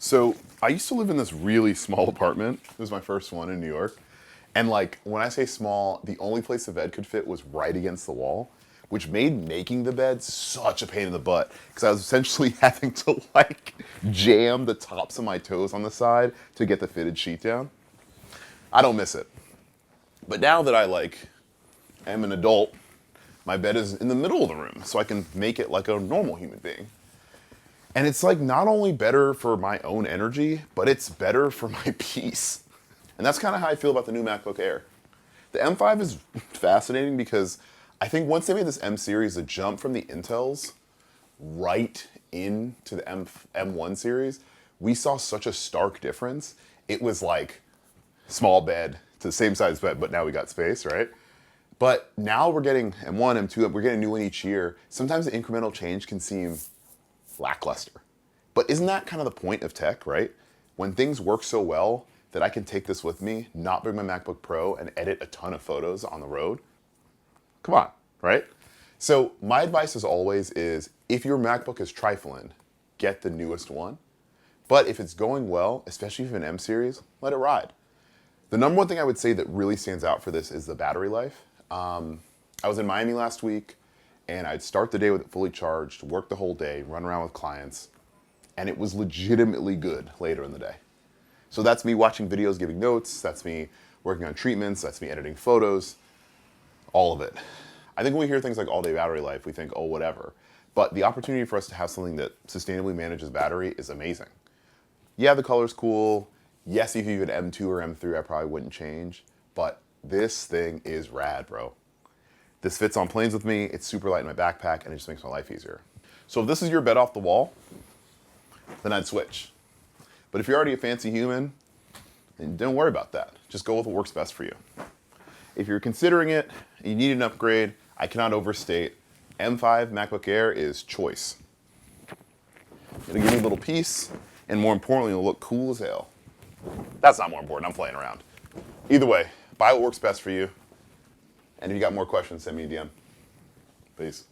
So I used to live in this really small apartment. It was my first one in New York. And like when I say small, the only place the bed could fit was right against the wall, which made making the bed such a pain in the butt because I was essentially having to like jam the tops of my toes on the side to get the fitted sheet down. I don't miss it. But now that I like am an adult, my bed is in the middle of the room so I can make it like a normal human being. And it's like not only better for my own energy, but it's better for my peace. And that's kind of how I feel about the new MacBook Air. The M5 is fascinating because I think once they made this M series, the jump from the Intels right into the M1 series, we saw such a stark difference. It was like small bed to the same size bed, but now we got space, right? But now we're getting M1, M2, we're getting a new one each year. Sometimes the incremental change can seem lackluster. But isn't that kind of the point of tech, right? When things work so well that I can take this with me, not bring my MacBook Pro, and edit a ton of photos on the road? Come on, right? So my advice as always is, if your MacBook is trifling, get the newest one. But if it's going well, especially if you have an M series, let it ride. The number one thing I would say that really stands out for this is the battery life. I was in Miami last week, and I'd start the day with it fully charged, work the whole day, run around with clients, and it was legitimately good later in the day. So that's me watching videos, giving notes, that's me working on treatments, that's me editing photos, all of it. I think when we hear things like all-day battery life, we think, oh, whatever. But the opportunity for us to have something that sustainably manages battery is amazing. Yeah, the color's cool. Yes, if you have an M2 or M3, I probably wouldn't change. But this thing is rad, bro. This fits on planes with me, it's super light in my backpack, and it just makes my life easier. So if this is your bed off the wall, then I'd switch. But if you're already a fancy human, then don't worry about that. Just go with what works best for you. If you're considering it, and you need an upgrade, I cannot overstate, M5 MacBook Air is choice. It'll give me a little peace, and more importantly, it'll look cool as hell. That's not more important, I'm playing around. Either way, buy what works best for you. And if you got more questions, send me a DM. Peace.